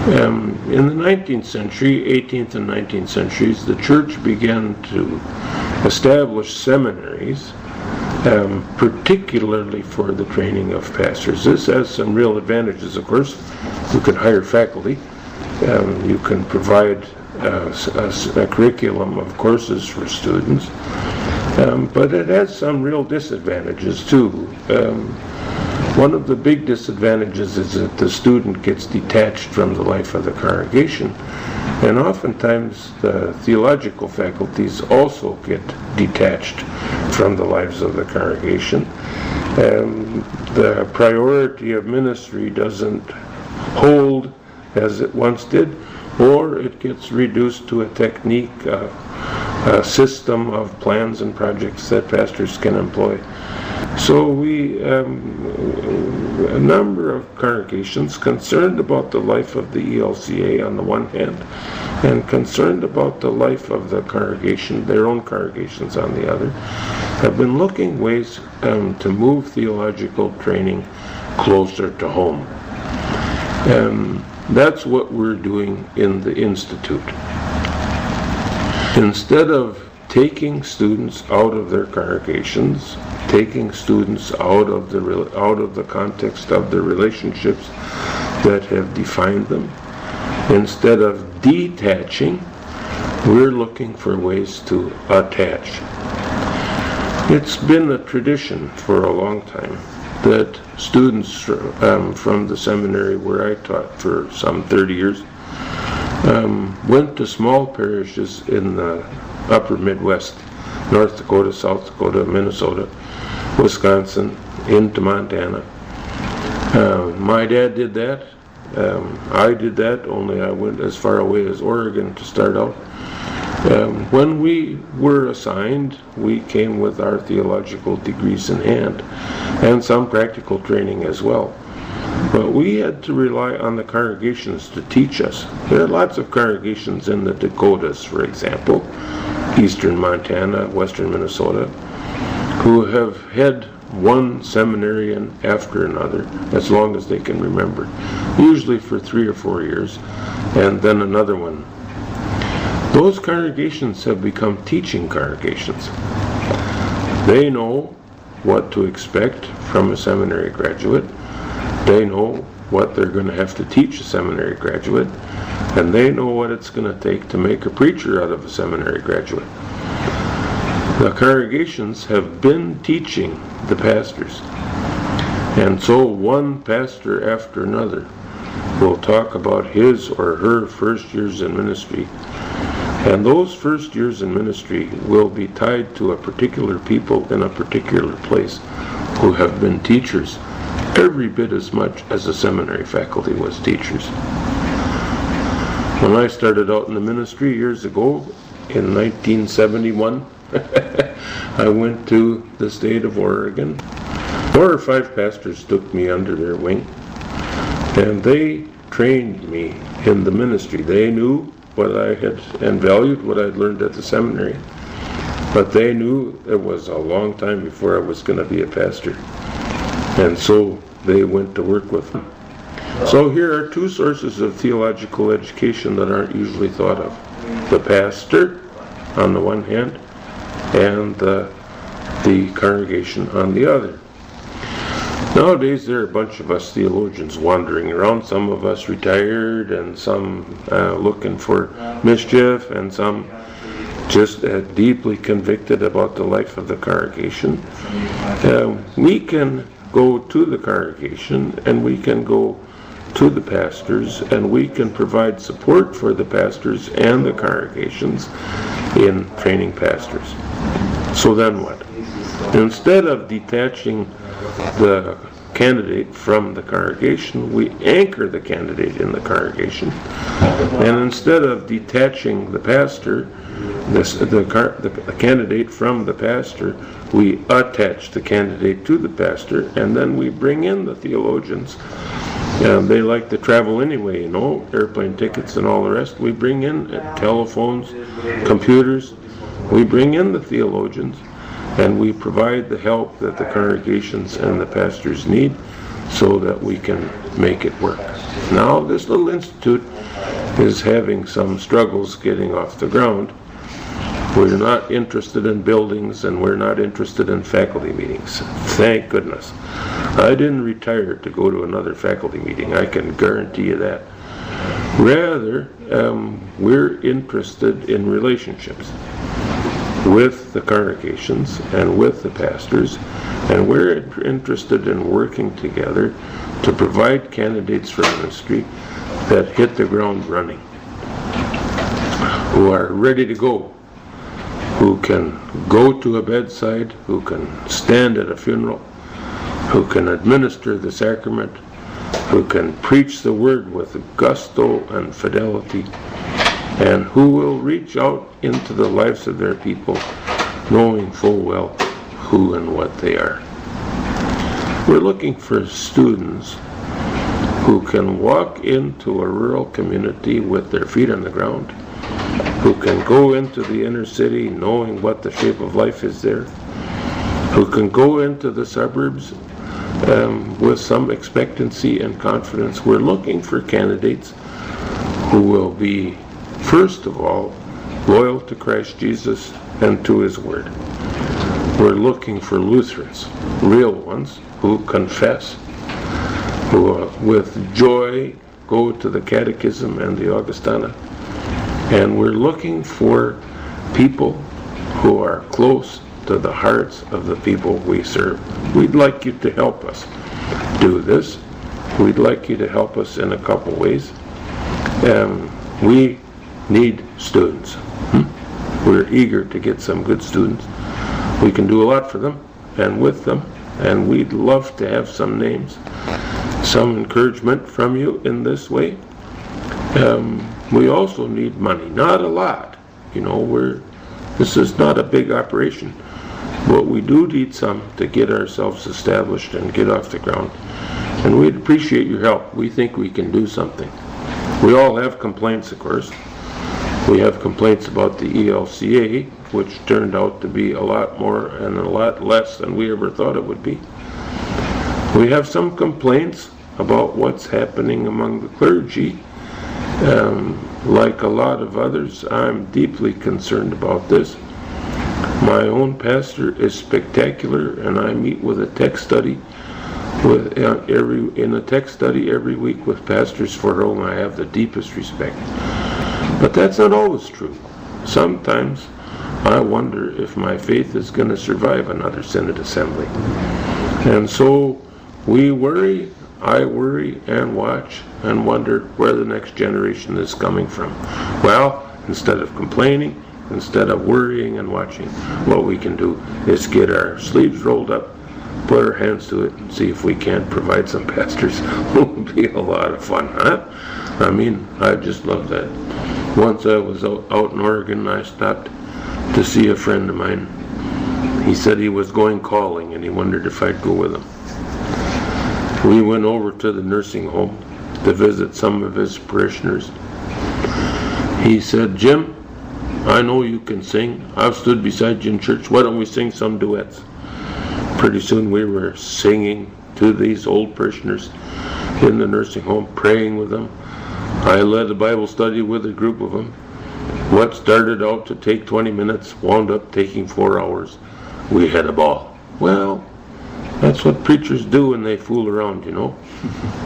In the 19th century, 18th and 19th centuries, the church began to establish seminaries, particularly for the training of pastors. This has some real advantages, of course. You can hire faculty. You can provide a curriculum of courses for students. But it has some real disadvantages, too. One of the big disadvantages is that the student gets detached from the life of the congregation, and oftentimes the theological faculties also get detached from the lives of the congregation. The priority of ministry doesn't hold as it once did, or it gets reduced to a technique, a system of plans and projects that pastors can employ. So a number of congregations concerned about the life of the ELCA on the one hand, and concerned about the life of the congregation, their own congregations on the other, have been looking ways to move theological training closer to home. That's what we're doing in the Institute. Instead of taking students out of their congregations, taking students out of the context of the relationships that have defined them, instead of detaching, we're looking for ways to attach. It's been a tradition for a long time that students from the seminary where I taught for some 30 years went to small parishes in the upper Midwest, North Dakota, South Dakota, Minnesota, Wisconsin, into Montana. My dad did that. I did that, only I went as far away as Oregon to start out. When we were assigned, we came with our theological degrees in hand and some practical training as well. But we had to rely on the congregations to teach us. There are lots of congregations in the Dakotas, for example, eastern Montana, western Minnesota, who have had one seminarian after another, as long as they can remember, usually for 3 or 4 years, and then another one. Those congregations have become teaching congregations. They know what to expect from a seminary graduate. They know what they're going to have to teach a seminary graduate, and they know what it's going to take to make a preacher out of a seminary graduate. The congregations have been teaching the pastors, and so one pastor after another will talk about his or her first years in ministry, and those first years in ministry will be tied to a particular people in a particular place who have been teachers every bit as much as the seminary faculty was teachers. When I started out in the ministry years ago, in 1971, I went to the state of Oregon. 4 or 5 pastors took me under their wing, and they trained me in the ministry. They knew what I had and valued what I'd learned at the seminary, but they knew it was a long time before I was going to be a pastor, and so they went to work with them. So here are 2 sources of theological education that aren't usually thought of: the pastor on the one hand, and the congregation on the other. Nowadays there are a bunch of us theologians wandering around, some of us retired, and some looking for mischief, and some just deeply convicted about the life of the congregation. We can go to the congregation, and we can go to the pastors, and we can provide support for the pastors and the congregations in training pastors. So then what? Instead of detaching the candidate from the congregation, we anchor the candidate in the congregation. And instead of detaching the pastor, the candidate from the pastor, we attach the candidate to the pastor, and then we bring in the theologians. They like to travel anyway, airplane tickets and all the rest. We bring in telephones, computers. We bring in the theologians, and we provide the help that the congregations and the pastors need so that we can make it work. Now this little institute is having some struggles getting off the ground. We're not interested in buildings, and we're not interested in faculty meetings. Thank goodness. I didn't retire to go to another faculty meeting, I can guarantee you that. Rather, we're interested in relationships with the congregations and with the pastors, and we're interested in working together to provide candidates for ministry that hit the ground running, who are ready to go, who can go to a bedside, who can stand at a funeral, who can administer the sacrament, who can preach the word with gusto and fidelity, and who will reach out into the lives of their people, knowing full well who and what they are. We're looking for students who can walk into a rural community with their feet on the ground, who can go into the inner city knowing what the shape of life is there, who can go into the suburbs with some expectancy and confidence. We're looking for candidates who will be, first of all, loyal to Christ Jesus and to His Word. We're looking for Lutherans, real ones, who confess, who with joy go to the Catechism and the Augustana. And we're looking for people who are close to the hearts of the people we serve. We'd like you to help us do this. We'd like you to help us in a couple ways. We need students. We're eager to get some good students. We can do a lot for them and with them, and we'd love to have some names, some encouragement from you in this way. We also need money, not a lot. This is not a big operation, but we do need some to get ourselves established and get off the ground. And we'd appreciate your help. We think we can do something. We all have complaints, of course. We have complaints about the ELCA, which turned out to be a lot more and a lot less than we ever thought it would be. We have some complaints about what's happening among the clergy. Like a lot of others, I'm deeply concerned about this. My own pastor is spectacular, and I meet with a text study every week with pastors for whom I have the deepest respect. But that's not always true. Sometimes I wonder if my faith is going to survive another Synod Assembly. And so we worry, I worry and watch and wonder where the next generation is coming from. Well, instead of complaining, instead of worrying and watching, what we can do is get our sleeves rolled up, put our hands to it, and see if we can't provide some pastors. It would be a lot of fun, huh? I mean, I just love that. Once I was out in Oregon, I stopped to see a friend of mine. He said he was going calling, and he wondered if I'd go with him. We went over to the nursing home to visit some of his parishioners. He said, "Jim, I know you can sing. I've stood beside you in church. Why don't we sing some duets?" Pretty soon we were singing to these old parishioners in the nursing home, praying with them. I led a Bible study with a group of them. What started out to take 20 minutes wound up taking 4 hours. We had a ball. Well, that's what preachers do when they fool around,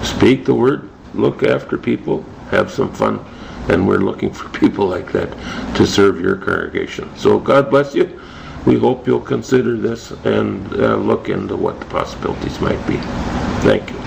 Speak the word, look after people, have some fun, and we're looking for people like that to serve your congregation. So God bless you. We hope you'll consider this and look into what the possibilities might be. Thank you.